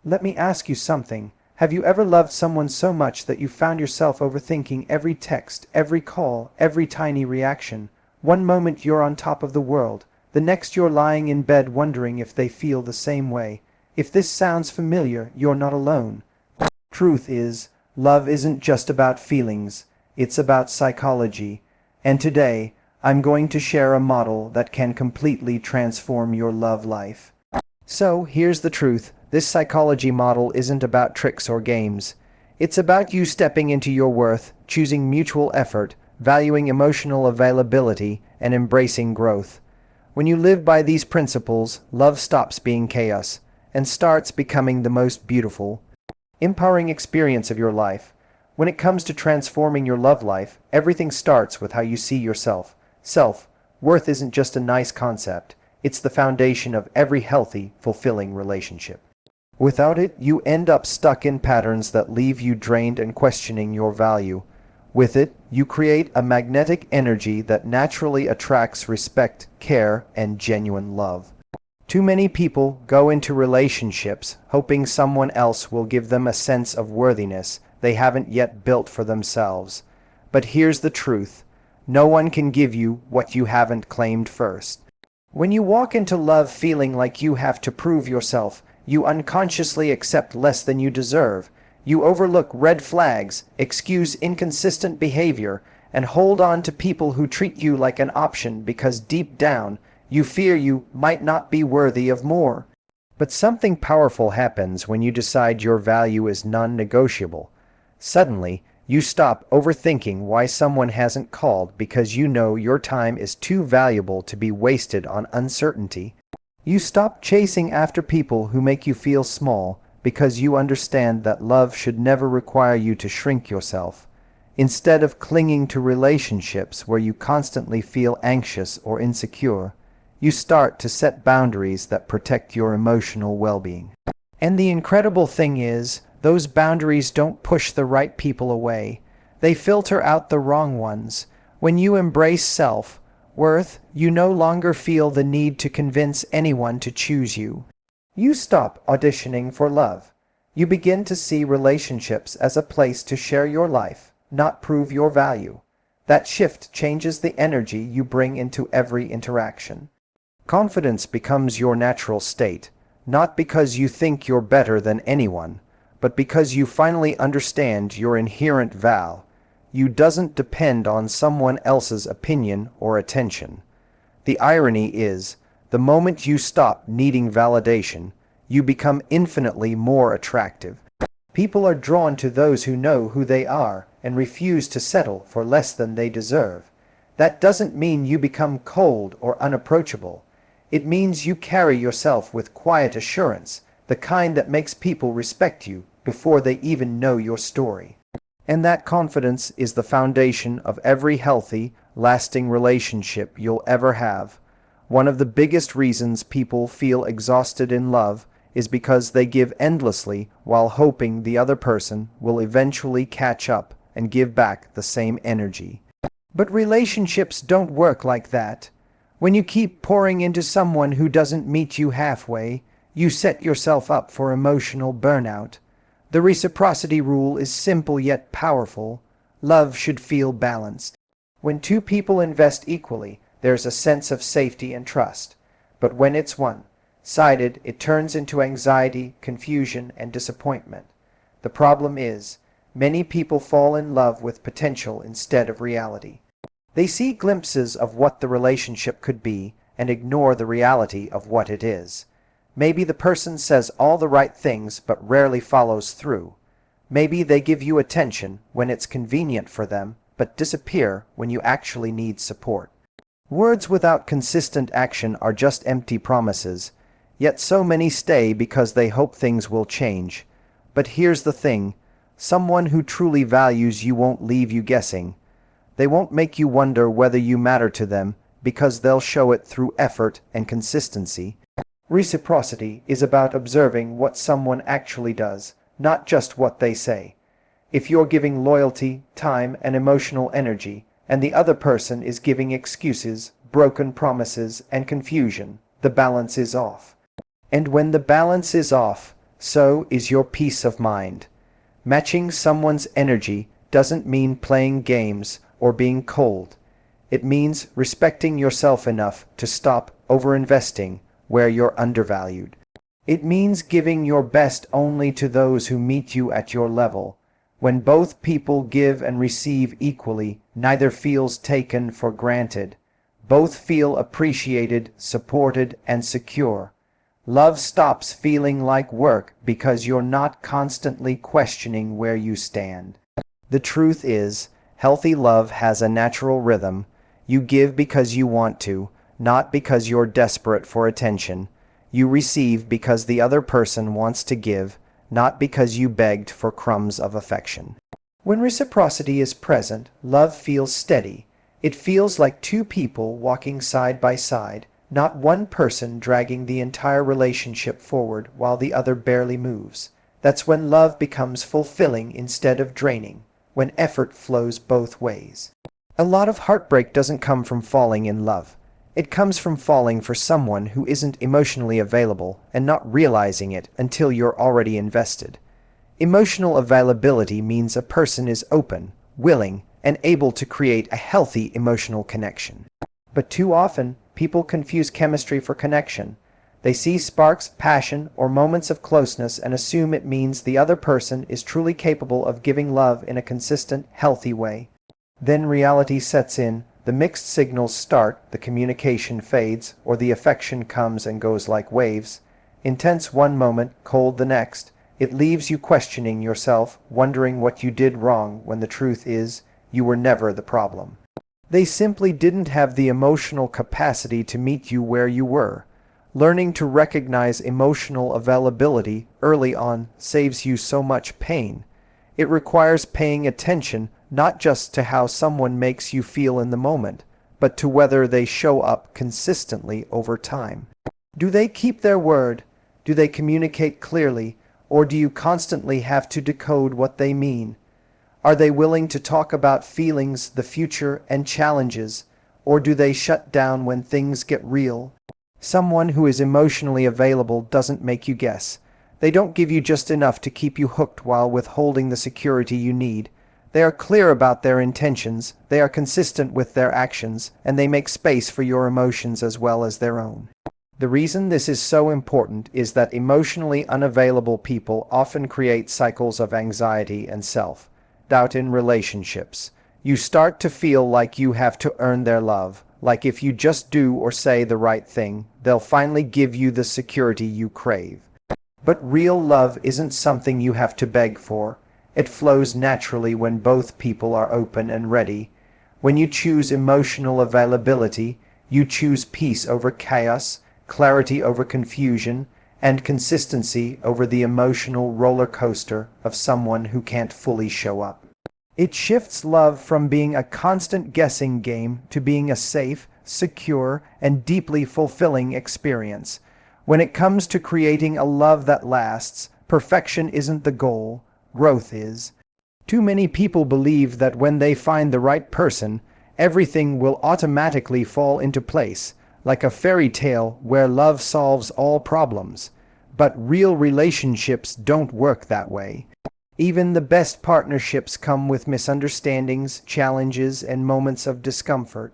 Let me ask you something. Have you ever loved someone so much that you found yourself overthinking every text, every call, every tiny reaction? One moment you're on top of the world, the next you're lying in bed wondering if they feel the same way. If this sounds familiar, you're not alone. Truth is, love isn't just about feelings, it's about psychology. And today, I'm going to share a model that can completely transform your love life. So, here's the truth. This psychology model isn't about tricks or games. It's about you stepping into your worth, choosing mutual effort, valuing emotional availability, and embracing growth. When you live by these principles, love stops being chaos and starts becoming the most beautiful, empowering experience of your life. When it comes to transforming your love life, everything starts with how you see yourself. Self-worth isn't just a nice concept. It's the foundation of every healthy, fulfilling relationship. Without it, you end up stuck in patterns that leave you drained and questioning your value. With it, you create a magnetic energy that naturally attracts respect, care, and genuine love. Too many people go into relationships hoping someone else will give them a sense of worthiness they haven't yet built for themselves. But here's the truth. No one can give you what you haven't claimed first. When you walk into love feeling like you have to prove yourself, you unconsciously accept less than you deserve. You overlook red flags, excuse inconsistent behavior, and hold on to people who treat you like an option because deep down, you fear you might not be worthy of more. But something powerful happens when you decide your value is non-negotiable. Suddenly, you stop overthinking why someone hasn't called because you know your time is too valuable to be wasted on uncertainty. You stop chasing after people who make you feel small because you understand that love should never require you to shrink yourself. Instead of clinging to relationships where you constantly feel anxious or insecure, you start to set boundaries that protect your emotional well-being. And the incredible thing is, those boundaries don't push the right people away. They filter out the wrong ones. When you embrace self-worth, you no longer feel the need to convince anyone to choose you. You stop auditioning for love. You begin to see relationships as a place to share your life, not prove your value. That shift changes the energy you bring into every interaction. Confidence becomes your natural state, not because you think you're better than anyone, but because you finally understand your inherent value. You doesn't depend on someone else's opinion or attention. The irony is, the moment you stop needing validation, you become infinitely more attractive. People are drawn to those who know who they are and refuse to settle for less than they deserve. That doesn't mean you become cold or unapproachable. It means you carry yourself with quiet assurance, the kind that makes people respect you before they even know your story. And that confidence is the foundation of every healthy, lasting relationship you'll ever have. One of the biggest reasons people feel exhausted in love is because they give endlessly while hoping the other person will eventually catch up and give back the same energy. But relationships don't work like that. When you keep pouring into someone who doesn't meet you halfway, you set yourself up for emotional burnout. The reciprocity rule is simple yet powerful. Love should feel balanced. When two people invest equally, there's a sense of safety and trust. But when it's one-sided, it turns into anxiety, confusion, and disappointment. The problem is, many people fall in love with potential instead of reality. They see glimpses of what the relationship could be and ignore the reality of what it is. Maybe the person says all the right things but rarely follows through. Maybe they give you attention when it's convenient for them but disappear when you actually need support. Words without consistent action are just empty promises, yet so many stay because they hope things will change. But here's the thing, someone who truly values you won't leave you guessing. They won't make you wonder whether you matter to them because they'll show it through effort and consistency. Reciprocity is about observing what someone actually does, not just what they say. If you're giving loyalty, time, and emotional energy, and the other person is giving excuses, broken promises, and confusion, the balance is off. And when the balance is off, So is your peace of mind. Matching someone's energy doesn't mean playing games or being cold. It means respecting yourself enough to stop overinvesting where you're undervalued. It means giving your best only to those who meet you at your level. When both people give and receive equally, neither feels taken for granted. Both feel appreciated, supported, and secure. Love stops feeling like work because you're not constantly questioning where you stand. The truth is, healthy love has a natural rhythm. You give because you want to, not because you're desperate for attention. You receive because the other person wants to give, not because you begged for crumbs of affection. When reciprocity is present, love feels steady. It feels like two people walking side by side, not one person dragging the entire relationship forward while the other barely moves. That's when love becomes fulfilling instead of draining, when effort flows both ways. A lot of heartbreak doesn't come from falling in love. It comes from falling for someone who isn't emotionally available and not realizing it until you're already invested. Emotional availability means a person is open, willing, and able to create a healthy emotional connection. But too often, people confuse chemistry for connection. They see sparks, passion, or moments of closeness and assume it means the other person is truly capable of giving love in a consistent, healthy way. Then reality sets in, the mixed signals start, the communication fades, or the affection comes and goes like waves. Intense one moment, cold the next. It leaves you questioning yourself, wondering what you did wrong when the truth is, you were never the problem. They simply didn't have the emotional capacity to meet you where you were. Learning to recognize emotional availability early on saves you so much pain. It requires paying attention not just to how someone makes you feel in the moment, but to whether they show up consistently over time. Do they keep their word? Do they communicate clearly? Or do you constantly have to decode what they mean? Are they willing to talk about feelings, the future, and challenges? Or do they shut down when things get real? Someone who is emotionally available doesn't make you guess. They don't give you just enough to keep you hooked while withholding the security you need. They are clear about their intentions, they are consistent with their actions, and they make space for your emotions as well as their own. The reason this is so important is that emotionally unavailable people often create cycles of anxiety and self-doubt in relationships. You start to feel like you have to earn their love, like if you just do or say the right thing, they'll finally give you the security you crave. But real love isn't something you have to beg for. It flows naturally when both people are open and ready. When you choose emotional availability, you choose peace over chaos, clarity over confusion, and consistency over the emotional roller coaster of someone who can't fully show up. It shifts love from being a constant guessing game to being a safe, secure, and deeply fulfilling experience. When it comes to creating a love that lasts, perfection isn't the goal. Growth is. Too many people believe that when they find the right person, everything will automatically fall into place, like a fairy tale where love solves all problems. But real relationships don't work that way. Even the best partnerships come with misunderstandings, challenges, and moments of discomfort.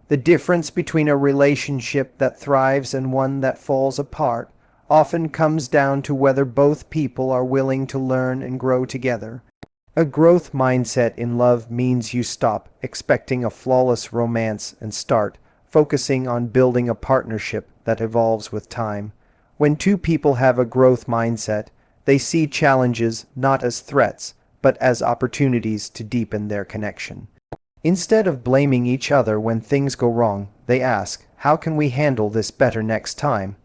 The difference between a relationship that thrives and one that falls apart often comes down to whether both people are willing to learn and grow together. A growth mindset in love means you stop expecting a flawless romance and start focusing on building a partnership that evolves with time. When two people have a growth mindset, they see challenges not as threats, but as opportunities to deepen their connection. Instead of blaming each other when things go wrong, they ask, how can we handle this better next time?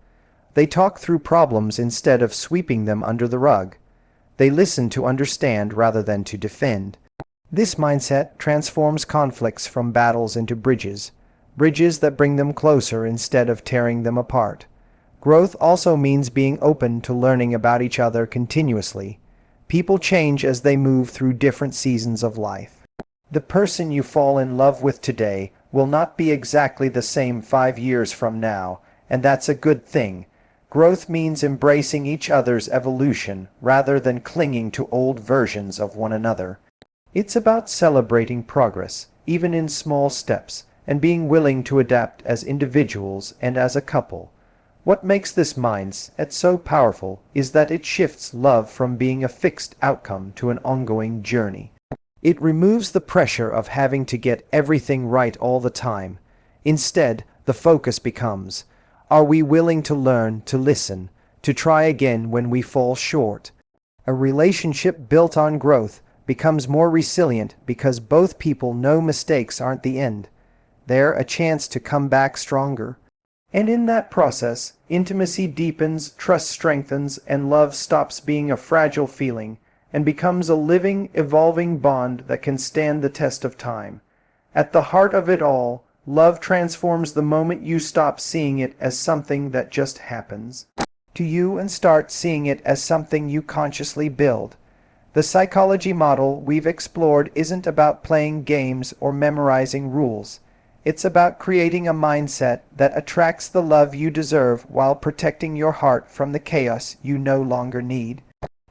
They talk through problems instead of sweeping them under the rug. They listen to understand rather than to defend. This mindset transforms conflicts from battles into bridges that bring them closer instead of tearing them apart. Growth also means being open to learning about each other continuously. People change as they move through different seasons of life. The person you fall in love with today will not be exactly the same 5 years from now, and that's a good thing. Growth means embracing each other's evolution rather than clinging to old versions of one another. It's about celebrating progress, even in small steps, and being willing to adapt as individuals and as a couple. What makes this mindset so powerful is that it shifts love from being a fixed outcome to an ongoing journey. It removes the pressure of having to get everything right all the time. Instead, the focus becomes, are we willing to learn, to listen, to try again when we fall short? A relationship built on growth becomes more resilient because both people know mistakes aren't the end. They're a chance to come back stronger. And in that process, intimacy deepens, trust strengthens, and love stops being a fragile feeling and becomes a living, evolving bond that can stand the test of time. At the heart of it all, love transforms the moment you stop seeing it as something that just happens to you and start seeing it as something you consciously build. The psychology model we've explored isn't about playing games or memorizing rules. It's about creating a mindset that attracts the love you deserve while protecting your heart from the chaos you no longer need.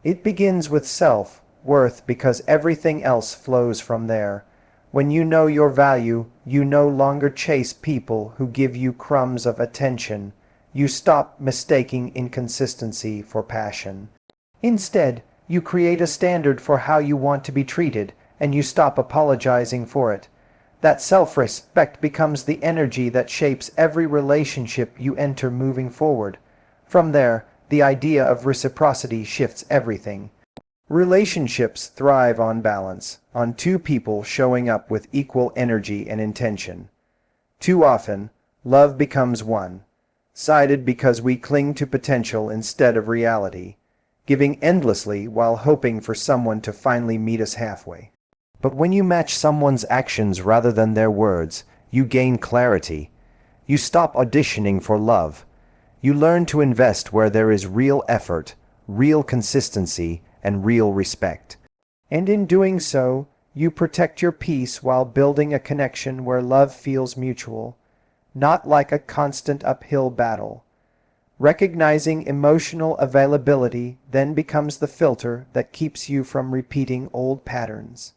It begins with self-worth because everything else flows from there. When you know your value, you no longer chase people who give you crumbs of attention. You stop mistaking inconsistency for passion. Instead, you create a standard for how you want to be treated, and you stop apologizing for it. That self-respect becomes the energy that shapes every relationship you enter moving forward. From there, the idea of reciprocity shifts everything. Relationships thrive on balance, on two people showing up with equal energy and intention. Too often, love becomes one-sided because we cling to potential instead of reality, giving endlessly while hoping for someone to finally meet us halfway. But when you match someone's actions rather than their words, you gain clarity. You stop auditioning for love. You learn to invest where there is real effort, real consistency, and real respect. And in doing so, you protect your peace while building a connection where love feels mutual, not like a constant uphill battle. Recognizing emotional availability then becomes the filter that keeps you from repeating old patterns.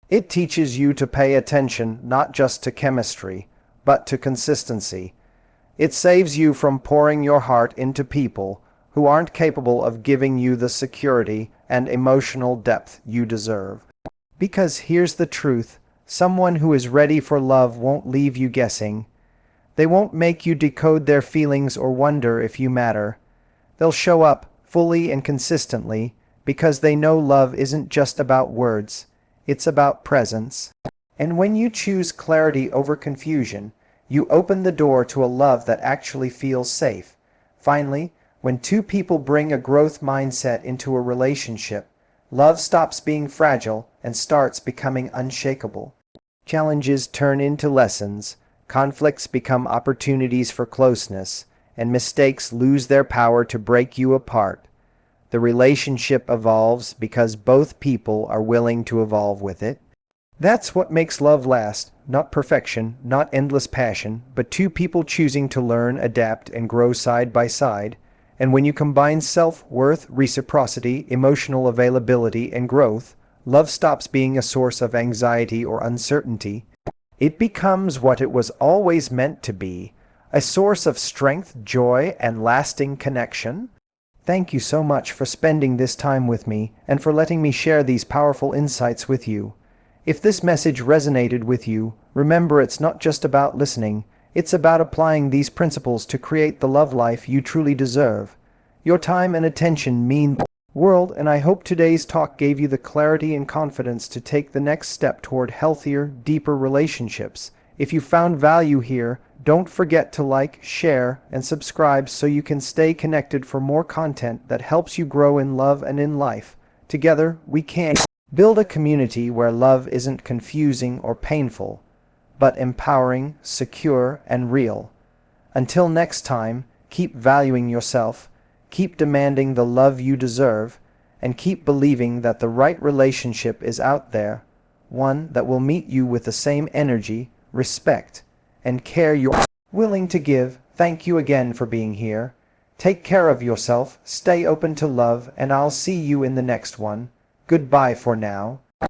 It teaches you to pay attention not just to chemistry, but to consistency. It saves you from pouring your heart into people who aren't capable of giving you the security and emotional depth you deserve. Because here's the truth, someone who is ready for love won't leave you guessing. They won't make you decode their feelings or wonder if you matter. They'll show up fully and consistently because they know love isn't just about words. It's about presence. And when you choose clarity over confusion, you open the door to a love that actually feels safe. Finally, when two people bring a growth mindset into a relationship, love stops being fragile and starts becoming unshakable. Challenges turn into lessons, conflicts become opportunities for closeness, and mistakes lose their power to break you apart. The relationship evolves because both people are willing to evolve with it. That's what makes love last, not perfection, not endless passion, but two people choosing to learn, adapt, and grow side by side. And when you combine self-worth, reciprocity, emotional availability, and growth, love stops being a source of anxiety or uncertainty. It becomes what it was always meant to be, a source of strength, joy, and lasting connection. Thank you so much for spending this time with me and for letting me share these powerful insights with you. If this message resonated with you, remember it's not just about listening, it's about applying these principles to create the love life you truly deserve. Your time and attention mean the world, and I hope today's talk gave you the clarity and confidence to take the next step toward healthier, deeper relationships. If you found value here, don't forget to like, share, and subscribe so you can stay connected for more content that helps you grow in love and in life. Together, we can build a community where love isn't confusing or painful, but empowering, secure, and real. Until next time, keep valuing yourself, keep demanding the love you deserve, and keep believing that the right relationship is out there, one that will meet you with the same energy, respect, and care you're willing to give. Thank you again for being here. Take care of yourself, stay open to love, and I'll see you in the next one. Goodbye for now.